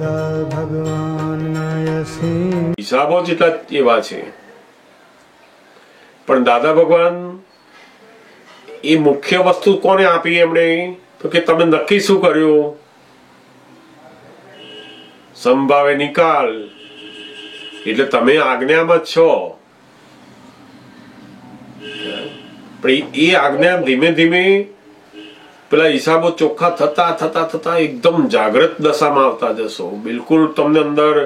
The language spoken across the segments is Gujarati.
દાદા ભગવાનના હિસાબો જેટલા એવા છે, પણ દાદા ભગવાન એ મુખ્ય વસ્તુ કોને આપી એમણે? તો કે તમે નક્કી શું કર્યું? સંભાવે નિકાલ, એટલે તમે આજ્ઞામાં છો, પણ એ આજ્ઞા ધીમે ધીમે પેલા હિસાબો ચોખ્ખા થતા થતા થતા એકદમ જાગૃત દશામાં આવતા જશો. બિલકુલ તમને અંદર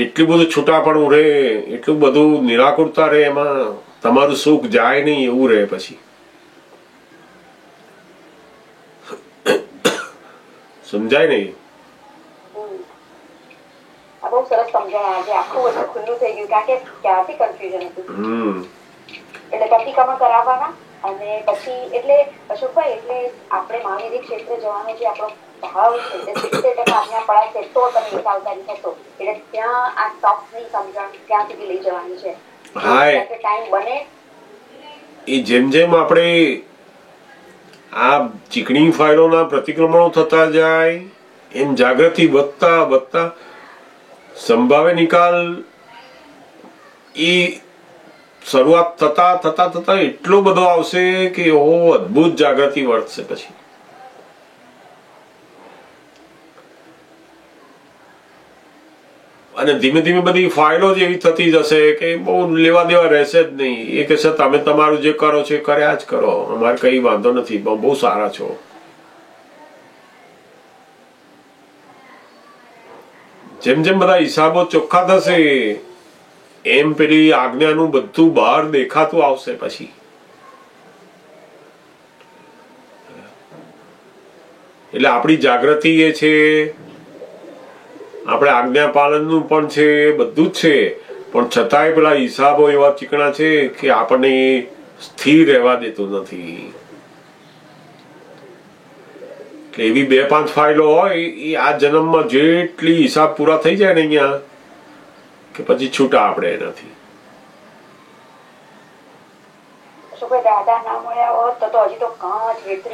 એટલું બધું છૂટાપણું રહે, એટલું બધું નિરાકુરતા રહે, એમાં તમારું સુખ જાય નહીં એવું રહે. પછી સમજાય નહીં? બહુ સરસ સમજાય. આજે આખું બધું ખુલ્લું થઈ ગયું, કારણ કે ક્યાંથી કન્ફ્યુઝન હતું. એટલે પ્રતિક્રમણ કરાવવાના અને પછી એટલે અશોકભાઈ, એટલે આપણે મહાનિધિ ક્ષેત્ર જવાનો જે આપણો ભાવ છે તે 70% આજ્ઞા પડાશે તો તમે એકાવતારી થશો. એટલે ત્યાં આ સોફ્ટની સમજણ ત્યાં સુધી લઈ જવાની છે. ટાઈમ બને એ જેમ જેમ આપણે આ ચીકણી ફાઇલોના પ્રતિક્રમણો થતા જાય એમ જાગૃતિ વધતા વધતા સંભાવે નિકાલ એ શરૂઆત થતા થતા થતા એટલો બધો આવશે કે અદભુત જાગૃતિ વર્તશે. પછી અને ધીમે ધીમે બધી ફાઇલો જ એવી થતી જશે કે બહુ લેવા દેવા રહેશે જ નહીં. એ કહેશે તમે તમારું જે કરો છો એ કર્યા જ કરો, અમારે કઈ વાંધો નથી, બહુ સારા છો. જેમ જેમ બધા હિસાબો ચોખ્ખા થશે એમ પેલી આજ્ઞાનું બધું બહાર દેખાતું આવશે. પછી એટલે આપણી જાગૃતિ એ છે, આપણે આજ્ઞા પાલનનું પણ છે, બધું જ છે, પણ છતાંય પેલા હિસાબો એવા ચીકણા છે કે આપણને સ્થિર રહેવા દેતું નથી. એટલે એવી 2-5 ફાઇલો હોય એ આ જન્મમાં જેટલી હિસાબ પૂરા થઈ જાય ને અહીંયા કે પછી છૂટા આપણે એનાથી.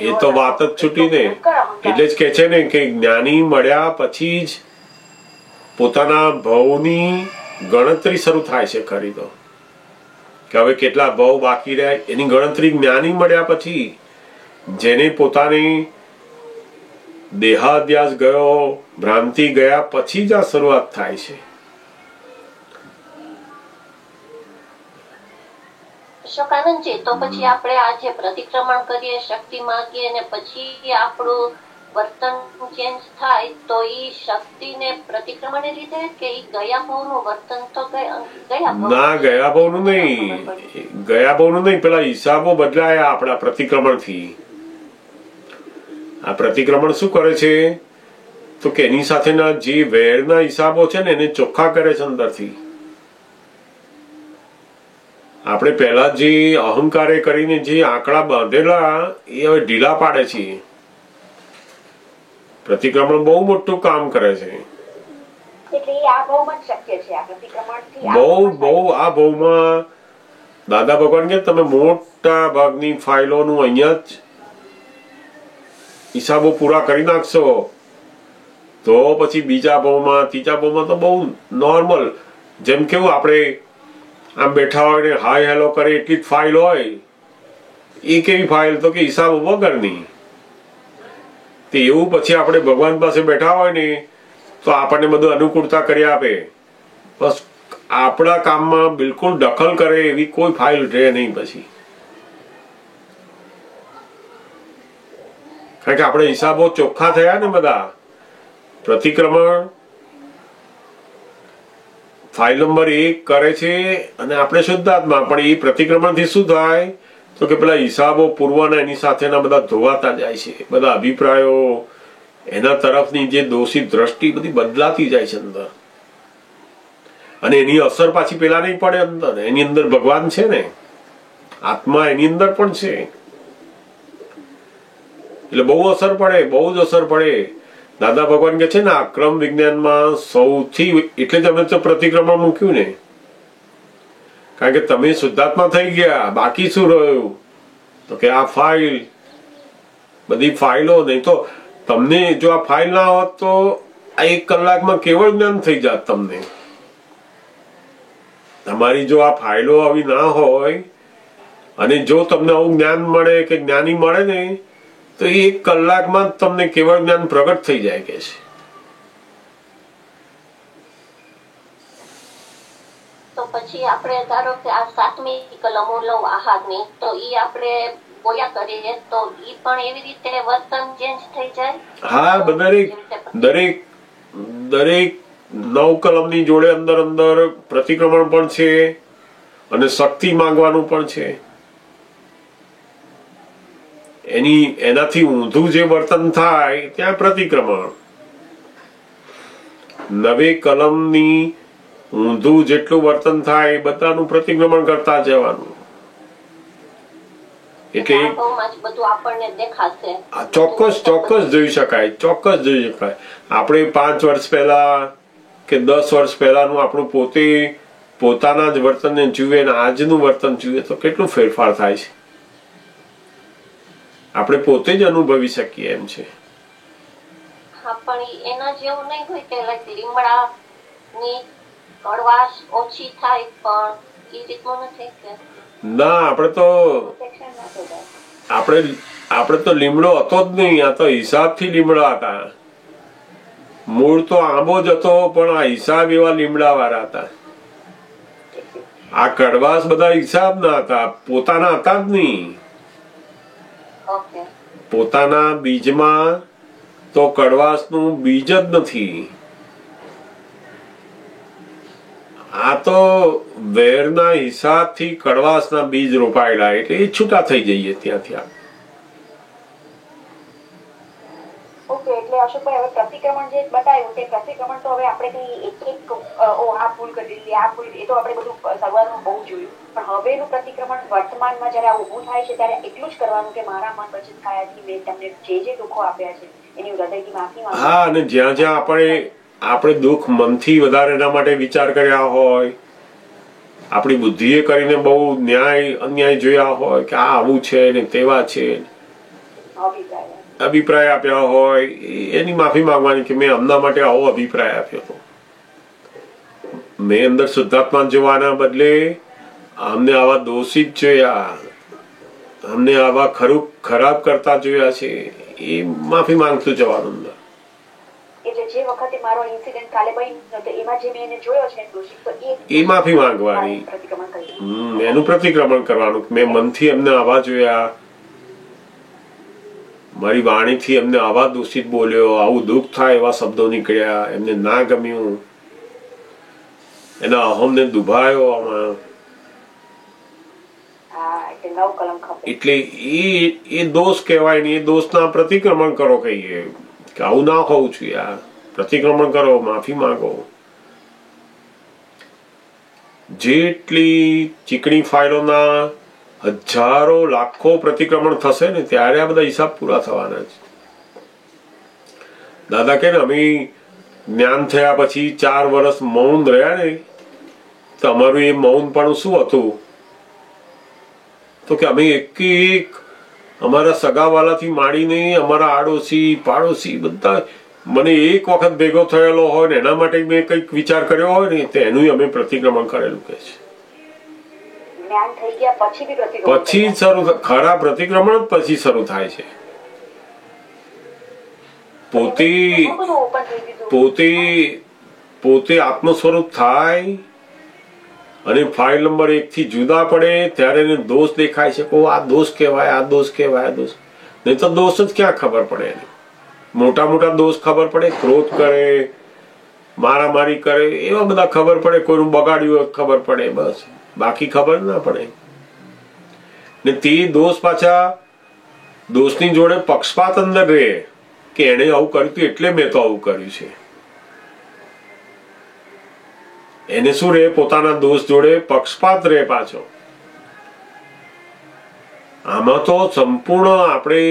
એ તો વાત જ છૂટી ને. એટલે જ કે છે ને કે જ્ઞાની મળ્યા પછી જ પોતાના ભવની ગણતરી શરૂ થાય છે. ખરી તો કે હવે કેટલા ભવ બાકી રહ્યા એની ગણતરી જ્ઞાની મળ્યા પછી, જેને પોતાની દેહાધ્યાસ ગયો, ભ્રાંતિ ગયા પછી જ આ શરૂઆત થાય છે. શોકાનંદજી, તો પછી આપણે આ જે પ્રતિક્રમણ કરીએ, શક્તિ માંગીએ અને પછી આપણું વર્તન ચેન્જ થાય તો ઈ શક્તિને પ્રતિક્રમણ લીધે કે ઈ ગયા ભાવનું વર્તન? તો ના, ગયા ભાવનું નહીં, ગયા ભાવનું નહીં. પેલા હિસાબો બદલાયા આપણા પ્રતિક્રમણથી. આ પ્રતિક્રમણ શું કરે છે તો કે એની સાથેના જે વેરના હિસાબો છે ને એને ચોખ્ખા કરે છે અંદરથી. આપણે પહેલા જે અહંકારે કરીને જે આંકડા બાંધેલા એ હવે ઢીલા પાડે છે. પ્રતિક્રમણ બહુ મોટું કામ કરે છે. બહુ આ ભાવમાં દાદા ભગવાન કે તમે મોટા ભાગની ફાઇલોનું અહીંયા જ હિસાબો પૂરા કરી નાખશો તો પછી બીજા ભાવમાં, ત્રીજા ભાવમાં તો બહુ નોર્મલ. જેમ કેવું આપણે આમ બેઠા હોય ને હાય હેલો કરે એટલી જ ફાઇલ હોય. એ કેવી ફાઇલ? તો કે હિસાબ વગરની. તે એવું પછી આપણે ભગવાન પાસે બેઠા હોય ને તો આપણને બધું અનુકૂળતા કરી આપે. બસ આપણા કામમાં બિલકુલ દખલ કરે એવી કોઈ ફાઇલ રહે નહીં પછી. કારણ કે આપણે હિસાબો ચોખ્ખા થયા ને બધા. પ્રતિક્રમણ ફાઇલ નંબર 1 કરે છે અને આપણે શુદ્ધાત્મા. પણ એ પ્રતિક્રમણથી શું થાય તો કે પેલા હિસાબો પૂર્વના એની સાથેના બધા ધોવાતા જાય છે. બધા અભિપ્રાયો, એના તરફની જે દોષિત દ્રષ્ટિ બધી બદલાતી જાય છે અંદર. અને એની અસર પાછી પેલા નહીં પડે અંદર. એની અંદર ભગવાન છે ને, આત્મા એની અંદર પણ છે. એટલે બહુ અસર પડે, બહુ જ અસર પડે. દાદા ભગવાન કે છે ને આક્રમ વિજ્ઞાનમાં સૌથી, એટલે જ અમે તો પ્રતિક્રમણ મૂક્યું ને. કારણ કે તમે શુદ્ધાત્મા થઈ ગયા, બાકી શું રહ્યું તો કે આ ફાઇલ, બધી ફાઇલો. નહીં તો તમને જો આ ફાઇલ ના હોત તો આ 1 કલાકમાં કેવળ જ્ઞાન થઈ જાત તમને. તમારી જો આ ફાઇલો આવી ના હોય અને જો તમને આવું જ્ઞાન મળે કે જ્ઞાની મળે ને તો 1 કલાકમાં જ તમને કેવળ જ્ઞાન પ્રગટ થઈ જાય કે છે. તો પછી આપણે ધારો કે આ 7મી કલમો લઉં આહારની, તો ઈ આપણે બોલ્યા કરીએ તો ઈ પણ એવી રીતે વર્તન ચેન્જ થઈ જાય. હા, દરેક 9 કલમની જોડે અંદર પ્રતિક્રમણ પણ છે અને શક્તિ માંગવાનું પણ છે. એનાથી ઊંધું જે વર્તન થાય ત્યાં પ્રતિક્રમણ. 9 કલમની ઊંધું જેટલું વર્તન થાય એ બધાનું પ્રતિક્રમણ કરતા જવાનું. એટલે ચોક્કસ જોઈ શકાય. આપણે 5 વર્ષ પહેલા કે 10 વર્ષ પહેલાનું આપણું પોતાના જ વર્તનને જુએ ને આજનું વર્તન જુએ તો કેટલું ફેરફાર થાય છે. આપણે પોતે જ અનુભવી શકીએ એમ છે. હા, પણ એના જેવું નહીં હોય કે લીમડાની કડવાશ ઓછી થાય, પણ એ રીતનું નથી કે ના. આપણે તો લીમડો હતો જ નહીં. આ તો હિસાબથી લીમડા હતા. મૂળ તો આંબો જ હતો પણ આ હિસાબ એવા લીમડા વાળા હતા. આ કડવાશ બધા હિસાબ ના હતા, પોતાના હતા જ નહીં. પોતાના બીજમાં તો કડવાશનું બીજ જ નથી. આ તો વેરના હિસાબથી કડવાશના બીજ રોપાયેલા, એટલે એ છૂટા થઈ જઈએ ત્યાંથી. ઓકે, એટલે અશોકભાઈ હવે પ્રતિક્રમણ જે બતાવ્યું તે પ્રતિક્રમણ તો હવે આપણે કઈ એક આ ભૂલ કરી દીધી, આ ભૂલ, એ તો આપણે બધું શરૂઆતમાં બહુ જોયું. પણ હવેનું પ્રતિક્રમણ વર્તમાનમાં જયારે આ ઊભું થાય છે ત્યારે એટલું જ કરવાનું કે મારા મન વચન કાયાથી મેં તમને જે દુઃખો આપ્યા છે એની હૃદયથી માફી માંગુ. હા, અને જ્યાં આપણે દુઃખ મનથી વધારે એના માટે વિચાર કર્યા હોય, આપણી બુદ્ધિએ કરીને બહુ અન્યાય જોયા હોય કે આ આવું છે ને તેવા છે, અભિપ્રાય આપ્યા હોય, એની માફી માંગવાની કે મેં આમના માટે આવો અભિપ્રાય આપ્યો હતો. મેં અંદર શુદ્ધાત્મા જોવાના બદલે અમને આવા દોષિત જોયા, અમને આવા ખરાબ કરતા જોયા છે, એ માફી માંગતું જવાનું અંદર. એટલે જે વખતે મારો ઇન્સિડન્ટ કાલે બન્યો તો એમાં જે મેં એને જોયો છે દોષિત, તો એ માફી માંગવાની, એનું પ્રતિક્રમણ કરવાનું. મેં મનથી એમને આવા જોયા, મારી વાણીથી એમને આવા દૂષિત બોલ્યો, આવું દુઃખ થાય એવા શબ્દો નીકળ્યા, એમને ના ગમ્યું, એના અહમને દુભાયો આમાં. એટલે એ દોષ કહેવાય ને. એ દોષના પ્રતિક્રમણ કરો કહીએ કે આવું ના હોવું જોઈએ. આ પ્રતિક્રમણ કરો, માફી માંગો. જેટલી ચીકણી ફાઇલોના હજારો લાખો પ્રતિક્રમણ થશે ને ત્યારે આ બધા હિસાબ પૂરા થવાના છે. દાદા કે અમે જ્ઞાન થયા પછી 4 વર્ષ મૌન રહ્યા ને, તો અમારું એ મૌન પણ શું હતું તો કે અમે એક અમારા સગાવાલાથી માંડીને અમારા આડોશી પાડોશી બધા મને એક વખત ભેગો થયેલો હોય ને એના માટે મેં કંઈક વિચાર કર્યો હોય ને તો એનું અમે પ્રતિક્રમણ કરેલું કે છે. પછી શરૂ ખરા પ્રતિક્રમણ જ પછી શરૂ થાય છે. પોતે આત્મ સ્વરૂપ થાય અને ફાઇલ નંબર 1 થી જુદા પડે ત્યારે એને દોષ દેખાય છે. આ દોષ કહેવાય, આ દોષ કહેવાય, આ દોષ. નહીં તો દોષ જ ક્યાં ખબર પડે એને. મોટા મોટા દોષ ખબર પડે, ક્રોધ કરે, મારામારી કરે, એવા બધા ખબર પડે, કોઈનું બગાડ્યું ખબર પડે, બસ. બાકી ખબર ના પડે. ને તે દોષ પાછા દોષની જોડે પક્ષપાત અંદર રહે કે એને આવું કર્યું એટલે મેં તો આવું કર્યું છે. એને શું રહે? પોતાના દોષ જોડે પક્ષપાત રહે પાછો. આમાં તો સંપૂર્ણ આપણે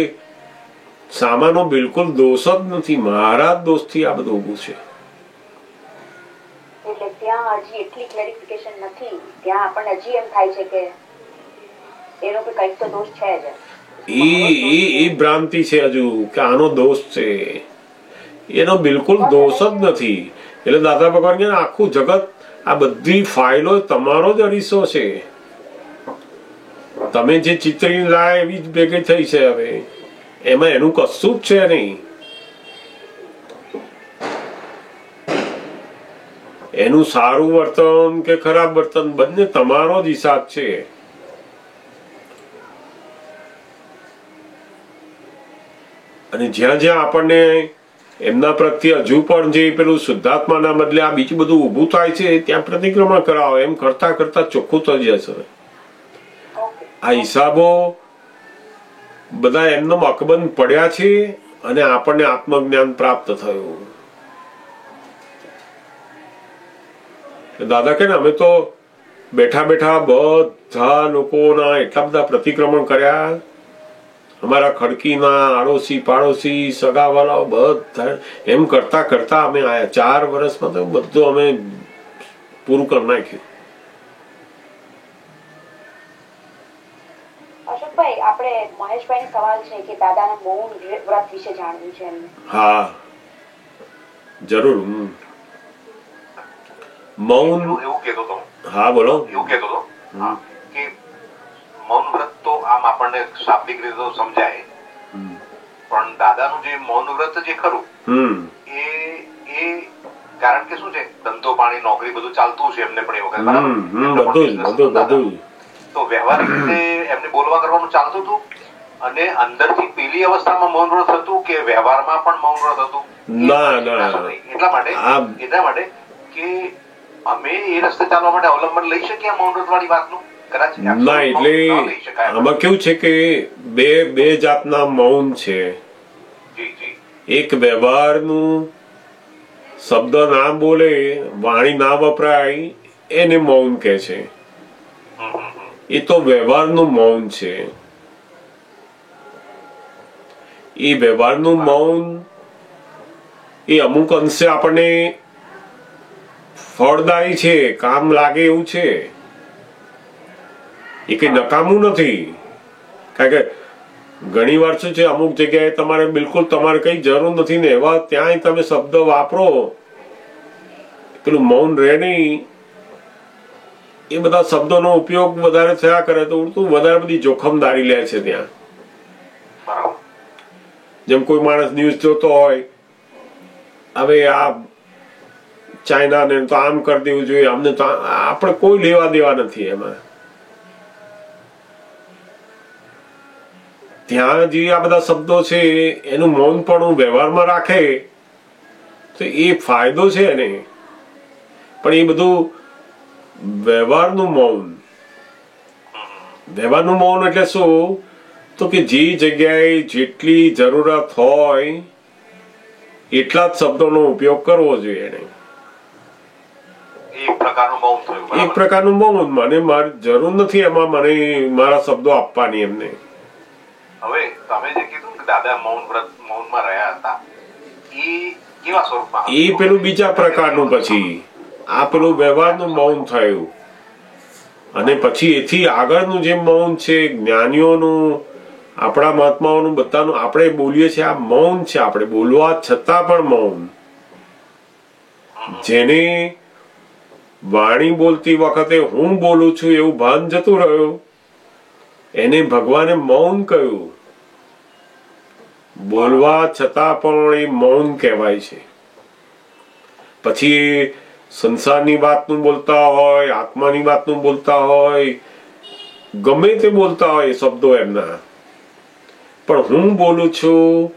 સામાનો બિલકુલ દોષ જ નથી. મારા જ દોષથી આ બધું ઊભું છે. એટલે ત્યાં હજી એટલી ક્લેરિફિકેશન નથી. ત્યાં આપણને હજી એમ થાય છે કે એનો કંઈક તો દોષ છે જ. એ ભ્રાંતિ છે હજુ કે આનો દોષ છે. એનો બિલકુલ દોષ જ નથી. એટલે દાદા ભગવાન કે આખું જગત, આ બધી ફાઇલો તમારો જ અરીસો છે. તમે જે ચિત્રી લાય એવી જ ભેગી થઈ છે. હવે એમાં એનું કશું જ છે નહીં. એનું સારું વર્તન કે ખરાબ વર્તન બંને તમારો જ હિસાબ છે. અને જ્યાં જ્યાં આપણને એમના પ્રત્યે હજુ પણ જે પેલું શુદ્ધાત્માના બદલે આ બીજું બધું ઊભું થાય છે, ત્યાં પ્રતિક્રમણ કરાવો. એમ કરતા કરતા ચોખ્ખું થઈ જશે. આ હિસાબો બધા એમનો અકબંધ પડ્યા છે અને આપણને આત્મજ્ઞાન પ્રાપ્ત થયું. દાદા કે અમે તો બેઠા બેઠા બધા લોકોના એટલા બધા પ્રતિક્રમણ કર્યા. અમારા ખડકીના આડોશી પાડોશી સગાવાલાઓ બધા એમ કરતા કરતા અમે આયા. 4 વર્ષમાં તો બધું અમે પૂરું કરી નાખ્યું. અશોકભાઈ, આપણે મહેશભાઈ સવાલ છે કે દાદાના મૌન વ્રત વિશે જાણવું છે એમને. હા, જરૂર. મૌન એવું કહેતો હતો. હા, બોલો. એવું કહેતો હતો કે મૌન વ્રત તો આમ આપણને શાબ્દિક રીતે તો સમજાય, પણ દાદાનું જે મૌન વ્રત જે ખરું એ કારણ કે શું છે, ધંધો પાણી નોકરી બધું ચાલતું છે એમને પણ એ વખત, બધું તો વ્યવહારિક રીતે એમને બોલવા કરવાનું ચાલતું હતું. અને અંદરથી પેલી અવસ્થામાં મૌન વ્રત હતું કે વ્યવહારમાં પણ મૌન વ્રત હતું? ના, એટલા માટે કે અમે એ રસ્તે ચાલવા માટે અવલંબન લઈ શકીએ મૌન વ્રત વાળી વાતનું? ના, એટલે આમાં કેવું છે કે બે જાતના મૌન છે. એક વ્યવહારનું શબ્દ ના બોલે, વાણી ના વપરાય, એને મૌન કહે છે. એ તો વ્યવહારનું મૌન છે. એ વ્યવહારનું મૌન એ અમુક અંશે આપણને ફળદાયી છે, કામ લાગે એવું છે. એ કઈ નકામું નથી. કારણ કે ઘણી વાર શું છે, અમુક જગ્યાએ તમારે બિલકુલ તમારે કઈ જરૂર નથી ને એવા ત્યાંય તમે શબ્દ વાપરો, પેલું મૌન રહે નહીં. એ બધા શબ્દોનો ઉપયોગ વધારે થયા કરે તો ઉડતું વધારે બધી જોખમદારી લે છે ત્યાં. જેમ કોઈ માણસ ન્યૂઝ જોતો હોય, હવે આ ચાઇના ને તો આમ કરી દેવું જોઈએ, અમને તો આપણે કોઈ લેવા દેવા નથી એમાં. ત્યાં જે આ બધા શબ્દો છે એનું મૌન પણ વ્યવહારમાં રાખે તો એ ફાયદો છે એને. પણ એ બધું વ્યવહારનું મૌન. વ્યવહારનું મૌન એટલે શું, તો કે જે જગ્યાએ જેટલી જરૂરત હોય એટલા જ શબ્દોનો ઉપયોગ કરવો જોઈએ એને. એક પ્રકારનું મૌન. મને મારી જરૂર નથી એમાં મને મારા શબ્દો આપવાની એમને. હવે તમે જે કીધું કે દાદા મૌનમાં રહ્યા હતા, એ કેવા સ્વરૂપમાં? એ પેલું બીજા પ્રકારનું. પછી આ પેલું વ્યવહારનું મૌન થયું. અને પછી એથી આગળનું જે મૌન છે, જ્ઞાનીઓનું, આપણા મહાત્માઓનું, બધાનું આપણે બોલીએ છીએ આ મૌન છે. આપણે બોલવા છતાં પણ મૌન. જેને વાણી બોલતી વખતે હું બોલું છું એવું ભાન જતું રહ્યું, એને ભગવાને મૌન કહ્યું. બોલવા છતાં પણ એ મૌન કહેવાય છે. પછી સંસારની વાતનું બોલતા હોય, આત્માની વાતનું બોલતા હોય, ગમે તે બોલતા હોય શબ્દો એમના, પણ હું બોલું છું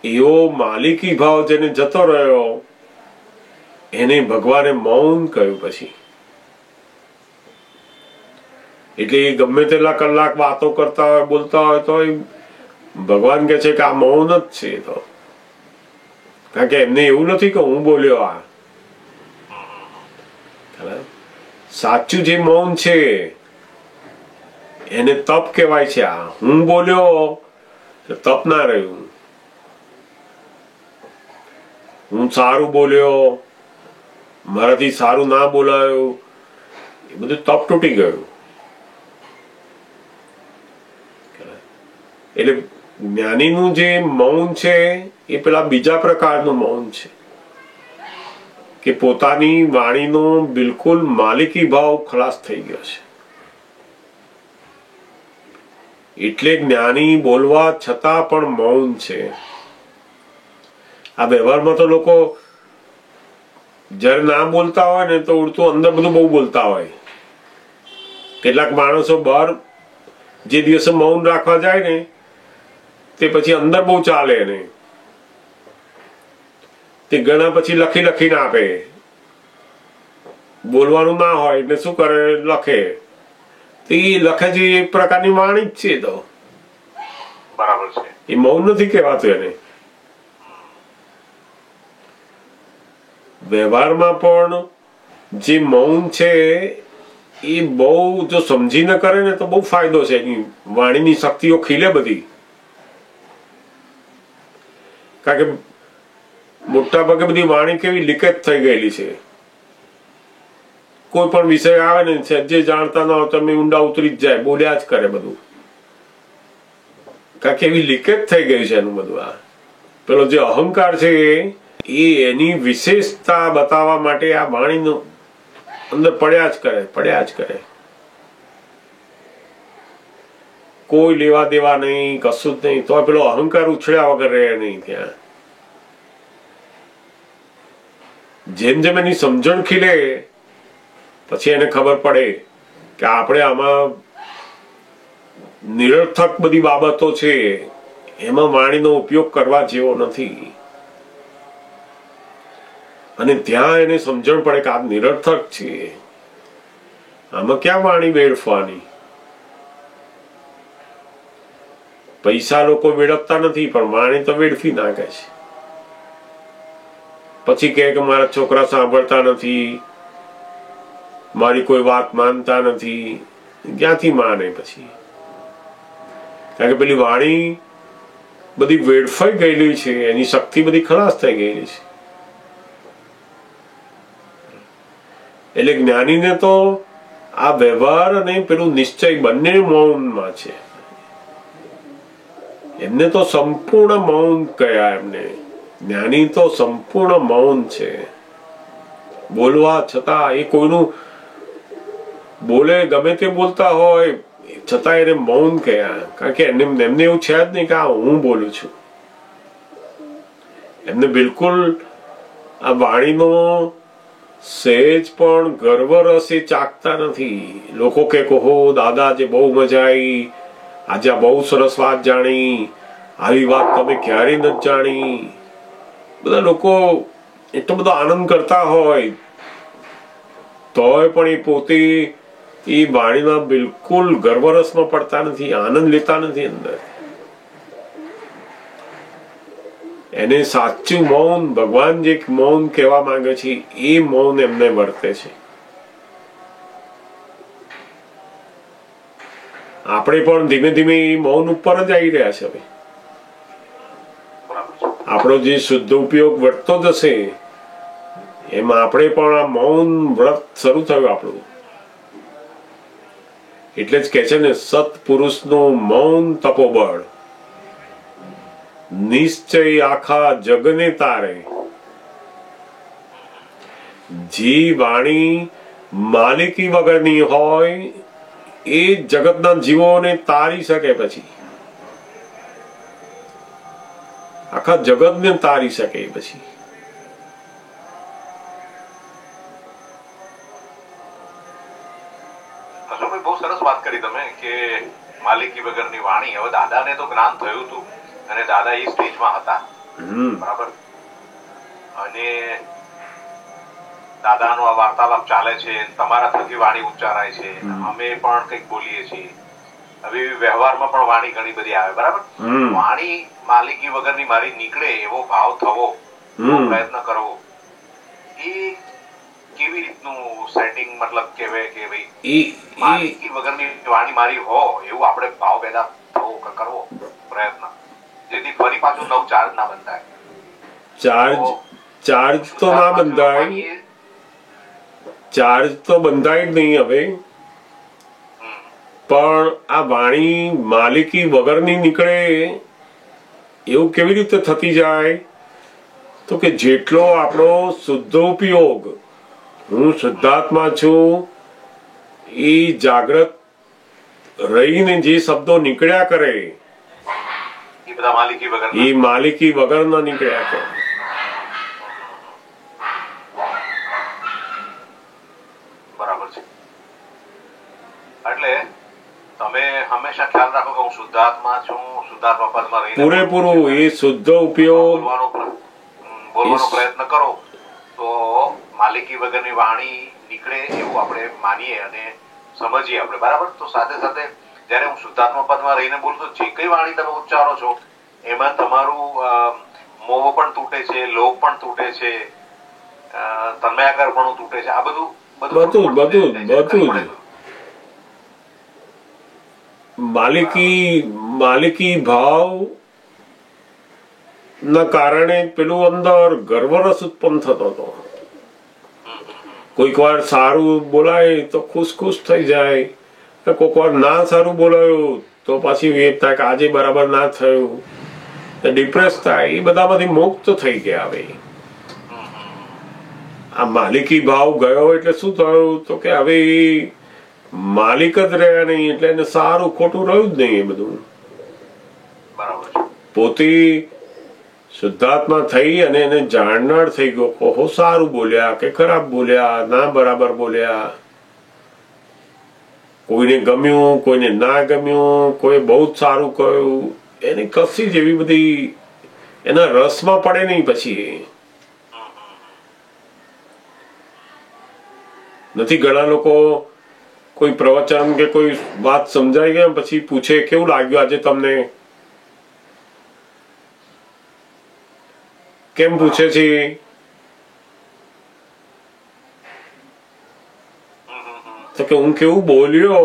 એવો માલિકી ભાવ જેને જતો રહ્યો એને ભગવાને મૌન કહ્યું. પછી એટલે એ ગમે તેટલા કલાક વાતો કરતા હોય, બોલતા હોય, તો ભગવાન કહે છે કે આ મૌન જ છે. તો કારણ કે એમને એવું નથી કે હું બોલ્યો. આ સાચું જે મૌન છે એને તપ કહેવાય છે. આ હું બોલ્યો તપ ના રહ્યું. હું સારું બોલ્યો, મારાથી સારું ના બોલાયું, એ બધું તપ તૂટી ગયું. એટલે જ્ઞાનીનું જે મૌન છે એ પેલા બીજા પ્રકારનું મૌન છે કે પોતાની વાણીનો બિલકુલ માલિકી ભાવ ખલાસ થઈ ગયો છે. એટલે જ્ઞાની બોલવા છતાં પણ મૌન છે. આ વ્યવહારમાં તો લોકો જયારે ના બોલતા હોય ને તો ઉડતું અંદર બધું બહુ બોલતા હોય. કેટલાક માણસો બહાર જે દિવસે મૌન રાખવા જાય ને તે પછી અંદર બહુ ચાલે ને તે ઘણા પછી લખી લખીને આપે. બોલવાનું ના હોય એટલે શું કરે, લખે. તો એ લખે છે એક પ્રકારની વાણી જ છે. તો બરાબર છે, એ મૌન નથી કહેવાતું એને. વ્યવહારમાં પણ જે મૌન છે એ બહુ જો સમજીને કરે ને તો બહુ ફાયદો છે. એની વાણીની શક્તિઓ ખીલે બધી. કારણ કે મોટા ભાગે બધી વાણી કેવી લીકેજ થઈ ગયેલી છે. કોઈ પણ વિષય આવે ને જે જાણતા ના હોય તમે ઊંડા ઉતરી જ જાય, બોલ્યા જ કરે બધું. કારણ કે એવી લીકેજ થઈ ગઈ છે એનું બધું. આ પેલો જે અહંકાર છે એ એની વિશેષતા બતાવવા માટે આ વાણીનું અંદર પડ્યા જ કરે. કોઈ લેવા દેવા નહીં, કશું જ નહીં. તો પેલો અહંકાર ઉછળ્યા વગર રહે નહીં ત્યાં. જેમ જેમ એની સમજણ ખીલે પછી એને ખબર પડે કે આપણે આમાં નિરર્થક બધી બાબતો છે એમાં વાણીનો ઉપયોગ કરવા જેવો નથી. અને ત્યાં એને સમજણ પડે કે આ નિરર્થક છે, આમાં ક્યાં વાણી વેડફવાની. પૈસા લોકો વેડફતા નથી પણ વાણી તો વેડફી નાખે છે. પછી કહે કે મારા છોકરા સાંભળતા નથી, મારી કોઈ વાત માનતા નથી. ક્યાંથી માને પછી? કારણ કે પેલી વાણી બધી વેડફાઈ ગયેલી છે, એની શક્તિ બધી ખલાસ થઈ ગયેલી છે. એટલે જ્ઞાનીને તો આ વ્યવહાર અને પેલું નિશ્ચય બંને મૌનમાં છે. એમને તો સંપૂર્ણ મૌન કયા. એમને જ્ઞાની તો સંપૂર્ણ મૌન છે. બોલવા છતાં એ કોઈનું બોલે ગમે તે બોલતા હોય છતાં એને મૌન કયા. કારણ કે એમને એવું છે જ નહીં કે હું બોલું છું. એમને બિલકુલ આ વાણીનો સહેજ પણ ગર્વ રસ એ ચાખતા નથી. લોકો કે કહો દાદા જે બહુ મજા આવી, આજે આ બહુ સરસ વાત જાણી, આવી વાત તમે ક્યારેય નથી જાણી. બધા લોકો એટલો બધો આનંદ કરતા હોય તોય પણ એ પોતે એ વાણીના બિલકુલ ગર્વરસમાં પડતા નથી, આનંદ લેતા નથી અંદર. એને સાચું મૌન, ભગવાન જે મૌન કહેવા માંગે છે એ મૌન એમને વર્તે છે. આપણે પણ ધીમે ધીમે એ મૌન ઉપર જ આવી રહ્યા છે. હવે આપણો જે શુદ્ધ ઉપયોગ વધતો જશે એમાં આપણે પણ આ મૌન વ્રત શરૂ થયું આપણું. એટલે જ કે છે ને સત્પુરુષનું મૌન તપોબળ, નિશ્ચય આખા જગને તારે. જે વાણી માલિકી વગરની હોય એ જગતના જીવોને તારી શકે. પછી આખા જગતને તારી શકે. પછી બહુ સરસ વાત કરી તમે કે માલિકી વગરની વાણી. હવે દાદાને તો જ્ઞાન થયું હતું અને દાદા એ સ્ટેજમાં હતા, બરાબર. અને દાદાનો આ વાર્તાલાપ ચાલે છે, તમારા થકી વાણી ઉચ્ચારાય છે, અમે પણ કંઈક બોલીએ છીએ. હવે વ્યવહારમાં પણ વાણી ઘણી બધી આવે, બરાબર. વાણી માલિકી વગરની મારી નીકળે એવો ભાવ થવો, પ્રયત્ન કરવો, એ કેવી રીતનું સેટિંગ? મતલબ કહેવાય કે ભાઈ માલિકી વગરની વાણી મારી હો એવું આપણે ભાવ પેદા થવો કરવો પ્રયત્ન, જેથી ફરી પાછું નવ ચાર્જ ના બંધાય. ચાર્જ તો ના બંધાય, ચાર્જ તો બંધાય જ નહીં હવે. પણ આ વાણી માલિકી વગરની નીકળે એવું કેવી રીતે થતી જાય? તો કે જેટલો આપણો શુદ્ધ ઉપયોગ, હું શુદ્ધાત્મા છું, એ જાગ્રત રહીને જે શબ્દો નીકળ્યા કરે એ બધા માલિકી વગર એ માલિકી વગરના નીકળ્યા કરે. બરાબર છે. એટલે તમે હંમેશા ખ્યાલ રાખો કે હું શુદ્ધાત્મા છું, શુદ્ધાત્મા પદમાં રહીને પૂરેપૂરું એ શુદ્ધ ઉપયોગ બોલવાનો પ્રયત્ન કરો તો માલિકી વગરની વાણી નીકળે એવું આપણે માનીએ અને સમજીએ આપણે. બરાબર. તો સાથે સાથે જયારે હું શુદ્ધાત્મા પદમાં રહીને બોલું તો જે કઈ વાણી તમે ઉચ્ચારો છો એમાં તમારું મોહ પણ તૂટે છે, લોભ પણ તૂટે છે, તન્મયાકાર પણ તૂટે છે. આ બધું બધું જ માલિકી ભાવ ના કારણે પેલું અંદર ગર્વરસ ઉત્પન્ન થતો હતો. કોઈક વાર સારું બોલાય તો ખુશ થઈ જાય, કોઈક વાર ના સારું બોલાયું તો પછી વેદ થાય કે આજે બરાબર ના થયું, ડિપ્રેસ થાય. એ બધામાંથી મુક્ત થઈ ગયા. હવે આ માલિકી ભાવ ગયો એટલે શું થયું? તો કે હવે માલિક જ રહ્યા નહીં, એટલે એને સારું ખોટું રહ્યું જ નહીં. એ બધું પોતે શુદ્ધાત્મા થઈ અને એને જાણનાર થઈ ગયો. ઓહો, સારું બોલ્યા કે ખરાબ બોલ્યા, ના બરાબર બોલ્યા, કોઈને ગમ્યું, કોઈને ના ગમ્યું, કોઈ બહુ જ સારું કહ્યું, એની કશી જ એવી બધી એના રસમાં પડે નહીં. પછી નથી. ઘણા લોકો કોઈ પ્રવચન કે કોઈ વાત સમજાઈ ગયા પછી પૂછે કેવું લાગ્યું આજે તમને? કેમ પૂછે છે? તો કે હું કેવું બોલ્યો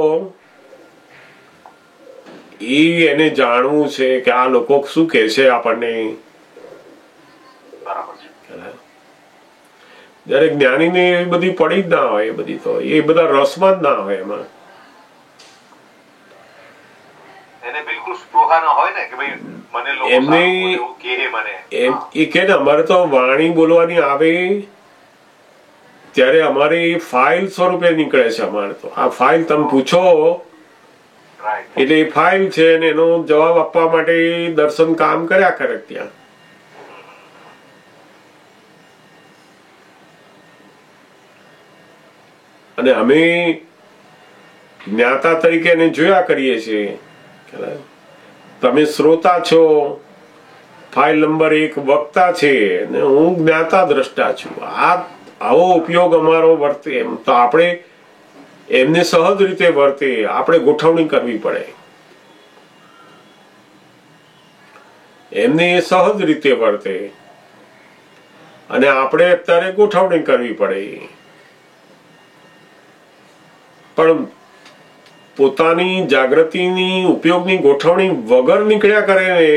એને જાણવું છે કે આ લોકો શું કે છે આપણને. જયારે જ્ઞાની ને એ બધી પડી જ ના હોય. એ બધી તો એ બધા રસમાં જ ના હોય. એમાં એ કે ને અમારે તો વાણી બોલવાની આવે ત્યારે અમારી ફાઇલ સ્વરૂપે નીકળે છે. અમારે તો આ ફાઇલ તમે પૂછો એટલે એ ફાઇલ છે ને એનો જવાબ આપવા માટે દર્શન કામ કર્યા કરે ત્યાં. અને અમે જ્ઞાતા તરીકે એને જોયા કરીએ છીએ. તમે શ્રોતા છો, ફાઇલ નંબર 1 વક્તા છે અને હું જ્ઞાતા દ્રષ્ટા છું. આવો ઉપયોગ અમારો વર્તે એમ તો આપણે એમને સહજ રીતે વર્તે, આપણે ગોઠવણી કરવી પડે. એમને સહજ રીતે વર્તે અને આપણે અત્યારે ગોઠવણી કરવી પડે. પણ પોતાની જાગૃતિની ઉપયોગની ગોઠવણી વગર નીકળ્યા કરે ને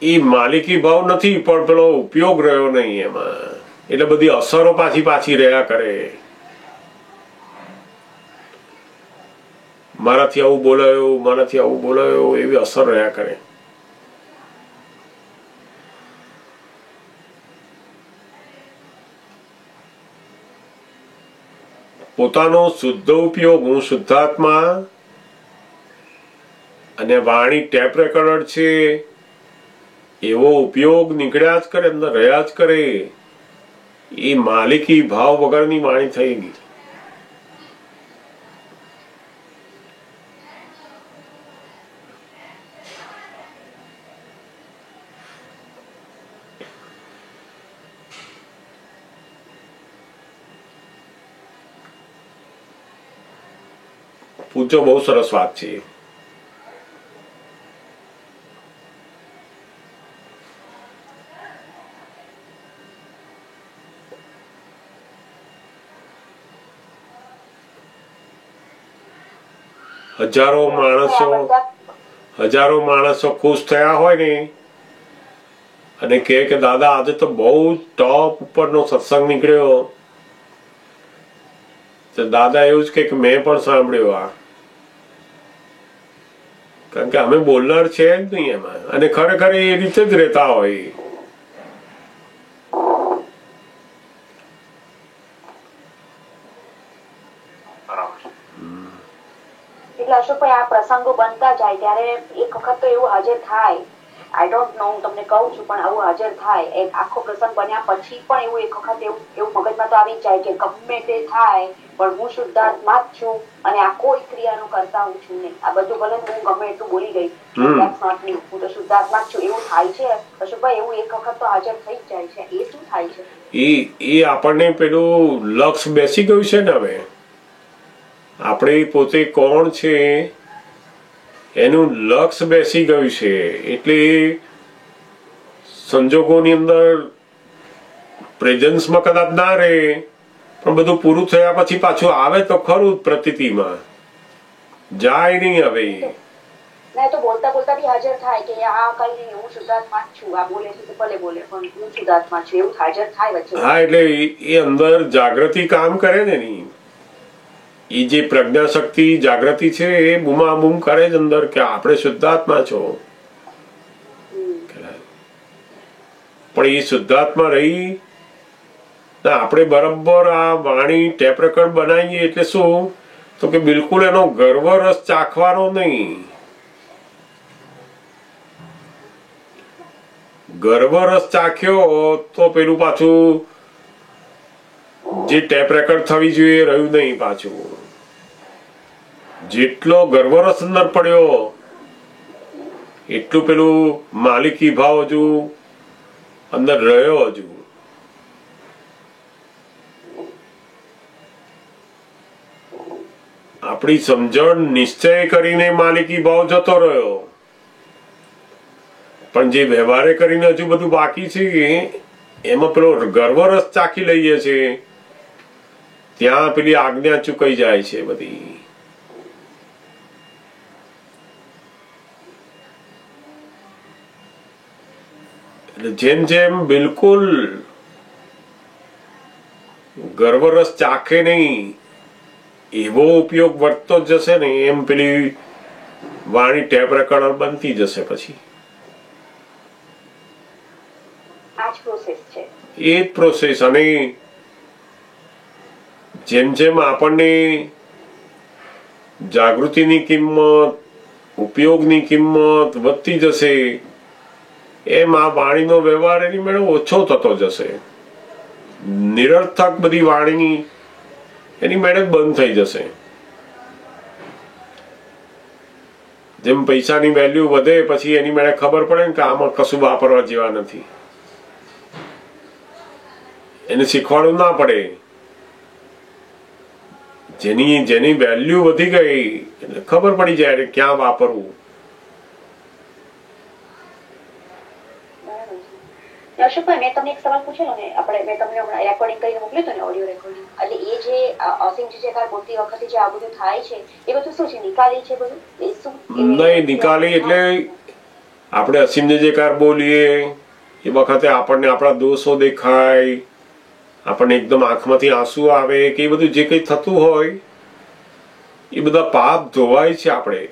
એ માલિકી ભાવ નથી, પણ પેલો ઉપયોગ રહ્યો નહીં એમાં. એટલે બધી અસરો પાછી રહ્યા કરે. મારાથી આવું બોલાયો એવી અસર રહ્યા કરે. પોતાનો શુદ્ધ ઉપયોગ, હું શુદ્ધાત્મા અને વાણી ટેપ રેકોર્ડર છે એવો ઉપયોગ નીકળ્યા જ કરે, અંદર રહ્યા જ કરે. એ માલિકી ભાવ વગરની વાણી થઈ ગઈ. પૂછો, બહુ સરસ વાત છે. હજારો માણસો ખુશ થયા હોય ને અને કે દાદા આજે તો બહુ ટોપ ઉપરનો સત્સંગ નીકળ્યો, તો દાદા એવું જ કે મેં પણ સાંભળ્યું. કારણ કે અમે બોલનાર છે જ નહીં એમાં, અને ખરેખર એ રીતે જ રહેતા હોય. એટલે અશોકભાઈ આ પ્રસંગો બનતા જાય ત્યારે એક વખત તો એવું હાજર થાય, આઈ ડોન્ટ નો, હું તમને કહું છું, પણ આવું હાજર થાય એક આખો પ્રસંગ બન્યા પછી પણ એવું એક વખત એવું મગજમાં તો આવી જાય કે ગમે તે થાય પણ હું શુદ્ધાત્મા જ છું અને આ કોઈ ક્રિયાનું કરતા હું છું નહીં. આ બધું ભલે હું ગમે એટલું બોલી ગઈ, હું તો શુદ્ધાત્મા જ છું, એવું થાય છે અશોકભાઈ? એવું એક વખત તો હાજર થઈ જ જાય છે, એ શું થાય છે? એ આપણને પેલું લક્ષ બેસી ગયું છે ને. હવે આપણે પોતે કોણ છે એનું લક્ષ બેસી ગયું છે, એટલે સંજોગોની અંદર પ્રેઝન્સમાં કદાચ ના રહે, પણ બધું પૂરું થયા પછી પાછું આવે તો ખરું પ્રતીતિમાં, જાય નહીં. હવે ના તો બોલતા બોલતા બી હાજર થાય કે આ કઈ નહીં, હું શુદ્ધાત્મા જ છું, આ બોલે છે તો ભલે બોલે પણ હું શુદ્ધાત્મા છું, એવું હાજર થાય વચ્ચે. હા, એટલે એ અંદર જાગૃતિ કામ કરે ને એની, એ જે પ્રજ્ઞા શક્તિ જાગૃતિ છે એ બૂમાબૂમ કરે જ અંદર કે આપણે શુદ્ધાત્મા છો. પણ એ શુદ્ધાત્મા રહી આપણે બરાબર આ વાણી ટેપ રેકોર્ડ બનાવીએ એટલે શું, તો કે બિલકુલ એનો ગર્વ રસ ચાખવાનો નહીં. ગર્વ રસ ચાખ્યો તો પેલું પાછું જે ટેપ રેકોર્ડ થવી જોઈએ રહ્યું નહીં. પાછું જેટલો ગર્વરસ અંદર પડ્યો એટલું પેલું માલિકી ભાવ હજુ અંદર રહ્યો. હજુ આપણી સમજણ નિશ્ચય કરીને માલિકી ભાવ જતો રહ્યો, પણ જે વ્યવહારે કરીને હજુ બધું બાકી છે એમાં પેલો ગર્વરસ ચાખી લઈએ છે, ત્યાં પેલી આજ્ઞા ચૂકાઈ જાય છે બધી. એટલે જેમ જેમ બિલકુલ ગર્વરસ ચાખે નહીં એવો ઉપયોગ વધતો જશે ને એમ પેલી વાણી ટેપ રેકોર્ડર બનતી જશે. પછી એ જ પ્રોસેસ. અને જેમ જેમ આપણને જાગૃતિની કિંમત, ઉપયોગની કિંમત વધતી જશે એમ આ વાણીનો વ્યવહાર એની મેળે ઓછો થતો જશે. નિરર્થક બધી વાણી એની મેળે બંધ થઈ જશે. જેમ પૈસાની વેલ્યુ વધે પછી એની મેળે ખબર પડે ને કે આમાં કશું વાપરવા જેવા નથી, એને શીખવાડવું ના પડે. જેની વેલ્યુ વધી ગઈ એટલે ખબર પડી જાય ક્યાં વાપરવું. અશોકભાઈ, મેં તમને એક સવાલ પૂછેલો ને, મેં તમને હમણાં રેકોર્ડિંગ કરીને મોકલ્યું હતું ને, ઓડિયો રેકોર્ડિંગ, એટલે એ જે અસીમ જયકાર બોલતી વખતે જે આ બધું થાય છે એ બધું શું છે? નિકાલી છે બધું? એ શું નહીં, નિકાલી એટલે આપણે અસીમ જયકાર બોલીએ એ વખતે આપણને આપણા દોષો દેખાય, આપણને એકદમ આંખમાંથી આંસુ આવે કે એ બધું જે કંઈ થતું હોય એ બધા પાપ ધોવાય છે આપણે.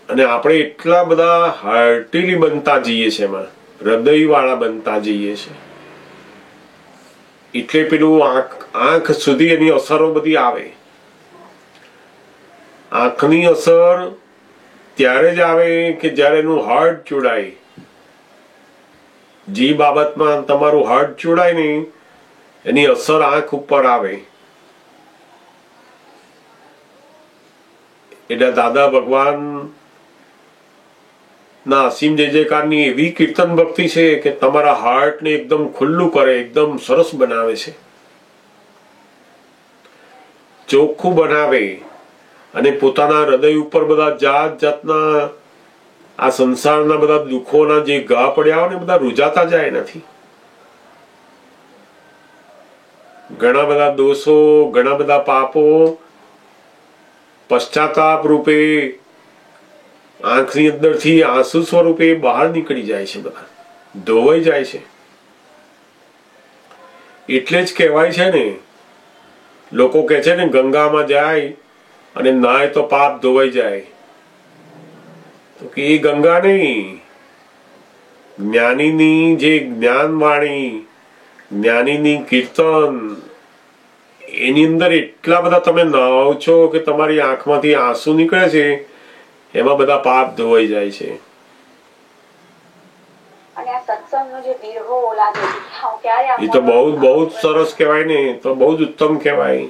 અને આપણે એટલા બધા હાર્ટીલી બનતા જઈએ છે, એમાં હૃદય વાળા બનતા જઈએ છે, એટલે પેલું આંખ સુધી એની અસરો બધી આવે. આંખની અસર ત્યારે જ આવે કે જયારે એનું હાર્ટ જોડાય. જે બાબતમાં તમારું હાર્ટ જોડાય ને એની અસર આંખ ઉપર આવે. એટલે દાદા ભગવાન ના અસીમ જય જયકારની એવી કીર્તન ભક્તિ છે કે તમારા હાર્ટને એકદમ ખુલ્લું કરે, એકદમ સરસ બનાવે છે, ચોખ્ખું બનાવે. અને પોતાના હૃદય ઉપર બધા જાત જાતના આ સંસારના બધા દુઃખોના જે ઘા પડ્યા હોય ને બધા રૂજાતા જાય નથી. ઘણા બધા દોષો, ઘણા બધા પાપો પશ્ચાતાપ રૂપે આંખની અંદરથી આંસુ સ્વરૂપે બહાર નીકળી જાય છે, બધા ધોવાઈ જાય છે. એટલે જ કહેવાય છે ને, લોકો કહે છે ને ગંગામાં જાય અને નાય તો પાપ ધોવાઈ જાય. તો કે એ ગંગા નહીં, જ્ઞાનીની જે જ્ઞાનવાણી, જ્ઞાનીની કીર્તન, એની અંદર એટલા બધા તમે નાવ છો કે તમારી આંખમાંથી આંસુ નીકળે છે, એમાં બધા પાપ ધોવાઈ જાય છે. અને આ સત્સંગનો જે વિરહો લાગે ક્યારે એ તો બહુ જ સરસ કહેવાય ને, તો બહુ જ ઉત્તમ કહેવાય.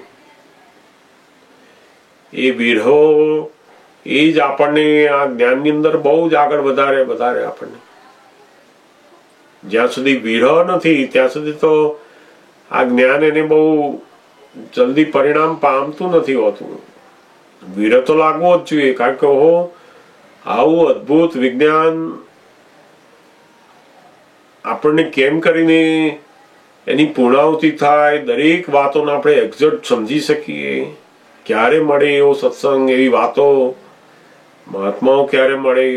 એ વિરહો એ જ આપણને આ જ્ઞાનની અંદર બહુ જ આગળ વધારે આપણને. જ્યાં સુધી વિરહ નથી ત્યાં સુધી તો આ જ્ઞાન એને બહુ જલ્દી પરિણામ પામતું નથી હોતું. વિરહ તો લાગવો જ જોઈએ, કારણ કે આવું અદ્ભુત વિજ્ઞાન આપણને કેમ કરીને એની પૂર્ણાહુતિ થાય, દરેક વાતોને આપણે એક્ઝેક્ટ સમજી શકીએ. ક્યારે મળે એવો સત્સંગ, એવી વાતો, મહાત્માઓ ક્યારે મળે,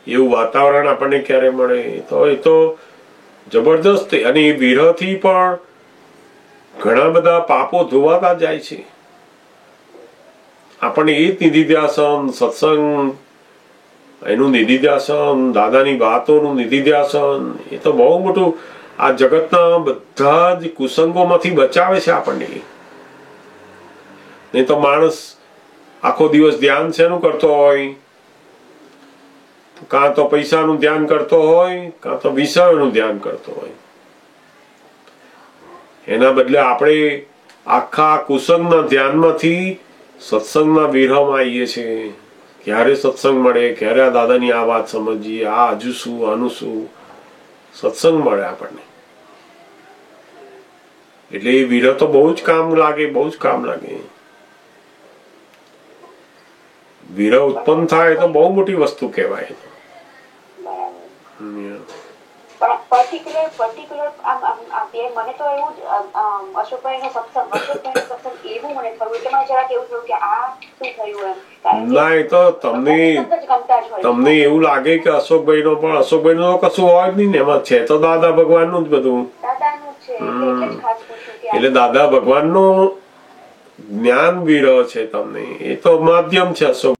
એવું વાતાવરણ આપણને ક્યારે મળે, તો એ તો જબરદસ્ત. અને એ વિરહથી પણ ઘણા બધા પાપો ધોવાતા જાય છે. આપણને એ જ નિધિધ્યાસન, સત્સંગ એનું નિધિધ્યાસન, દાદાની વાતોનું નિધિધ્યાસન, એ તો બહુ મોટું આ જગતના બધા જ કુસંગોમાંથી બચાવે છે આપણને. નહીં તો માણસ આખો દિવસ ધ્યાન શેનું કરતો હોય? કાં તો પૈસાનું ધ્યાન કરતો હોય, કાં તો વિષયોનું ધ્યાન કરતો હોય. એના બદલે આપણે આખા કુસંગના ધ્યાનમાંથી સત્સંગના વિરહમાં આવીએ છીએ. ક્યારે સત્સંગ મળે, ક્યારે આ દાદાની આ વાત સમજીએ, આ હજુ શું, આનું શું, સત્સંગ મળે આપણને. એટલે એ વિરહ તો બહુ જ કામ લાગે, બહુ જ કામ લાગે. વિરહ ઉત્પન્ન થાય તો બહુ મોટી વસ્તુ કહેવાય. મને તો એવું જ અશોકભાઈનો સત્સંગ એવું મને થયું કે મને જરાક એવું થયું કે આ શું થયું એમ. ના, એ તો તમને એવું લાગે કે અશોકભાઈ નો, પણ અશોકભાઈ નું કશું હોય જ નહીં ને, એમાં છે તો દાદા ભગવાન નું જ બધું. એટલે દાદા ભગવાન નું જ્ઞાન વિરહ છે તમને, એ તો માધ્યમ છે અશોક.